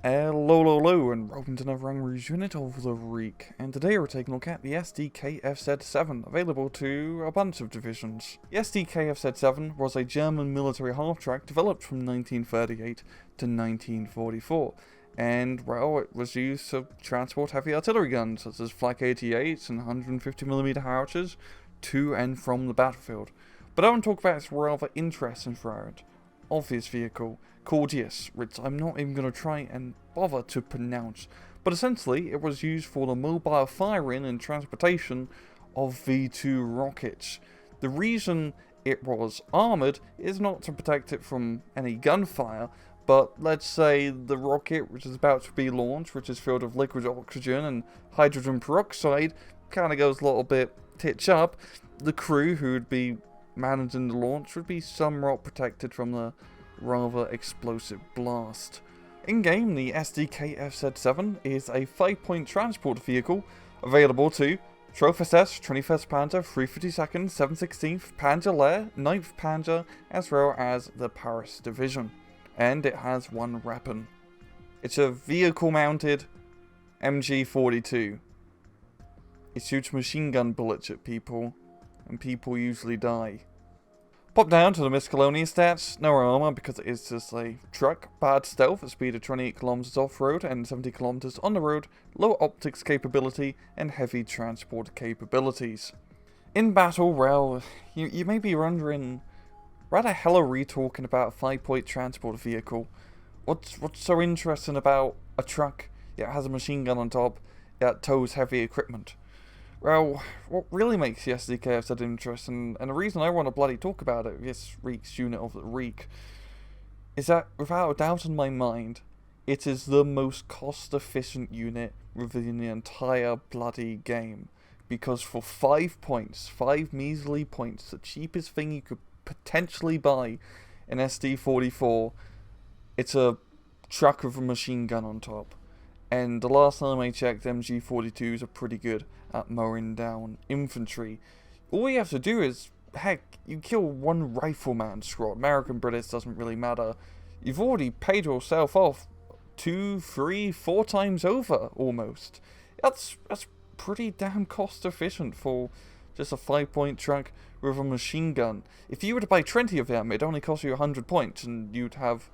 Hello, and welcome to another Angry's unit of the week. And today we're taking a look at the SDKFZ7, available to a bunch of divisions. The SDKFZ7 was a German military half-track developed from 1938 to 1944. And, well, it was used to transport heavy artillery guns, such as Flak 88s and 150mm howitzers, to and from the battlefield. But I want to talk about its rather interesting variant of this vehicle, called Yes, which I'm not even going to try and bother to pronounce. But essentially, it was used for the mobile firing and transportation of V2 rockets. The reason it was armoured is not to protect it from any gunfire, but let's say the rocket which is about to be launched, which is filled with liquid oxygen and hydrogen peroxide, kind of goes a little bit titch up. The crew who would be managing the launch would be somewhat protected from the rather explosive blast. In-game, the SDKFZ7 is a 5-point transport vehicle available to 12th SS, 21st Panzer, 352nd, 716th Panzer Lehr, 9th Panzer, as well as the Paris Division. And it has one weapon. It's a vehicle-mounted MG42. It shoots machine gun bullets at people, and people usually die. Pop down to the miscellaneous stats. No armor because it is just a truck. Bad stealth, a speed of 28 km off-road and 70 km on the road. Low optics capability and heavy transport capabilities. In battle, well, you may be wondering, why the hell are we talking about a 5-point transport vehicle? What's so interesting about a truck? It has a machine gun on top. It tows heavy equipment. Well, what really makes the SDKFZ interesting, and the reason I want to bloody talk about it, this week's unit of the week, is that without a doubt in my mind, it is the most cost-efficient unit within the entire bloody game. Because for 5 points, 5 measly points, the cheapest thing you could potentially buy in SD44, it's a truck with a machine gun on top. And the last time I checked, MG42s are pretty good at mowing down infantry. All you have to do is, heck, you kill one rifleman squad. American, British, doesn't really matter. You've already paid yourself off 2, 3, 4 times over, almost. That's pretty damn cost efficient for just a 5-point truck with a machine gun. If you were to buy 20 of them, it'd only cost you 100 points, and you'd have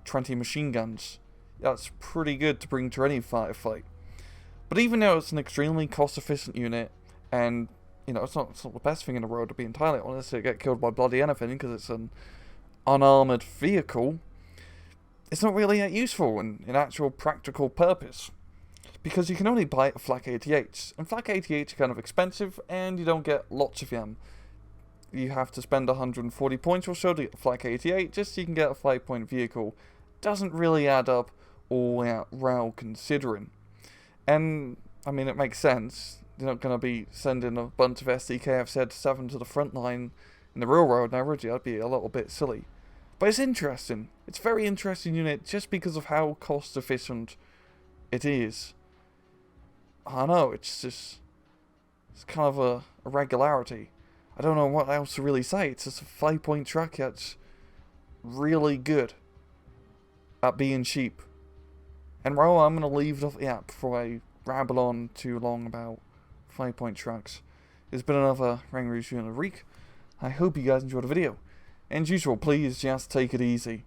20 machine guns. That's pretty good to bring to any fight. But even though it's an extremely cost-efficient unit, and, you know, it's not the best thing in the world, to be entirely honest, to get killed by bloody anything, because it's an unarmoured vehicle, it's not really that useful in actual practical purpose. Because you can only buy a Flak 88s, and Flak 88s are kind of expensive, and you don't get lots of them. You have to spend 140 points or so to get a Flak 88, just so you can get a 5-point vehicle. Doesn't really add up all out well considering. And, I mean, it makes sense. They're not going to be sending a bunch of SDKFZ7 to the front line in the real world now, would you? That'd be a little bit silly. But it's interesting. It's a very interesting unit just because of how cost efficient it is. I don't know, it's kind of a regularity. I don't know what else to really say. It's just a 5-point truck that's really good at being cheap. And well, I'm going to leave it off the app before I ramble on too long about 5-point trucks. It's been another Rangaroo's Unit of the Week. I hope you guys enjoyed the video. And as usual, please just take it easy.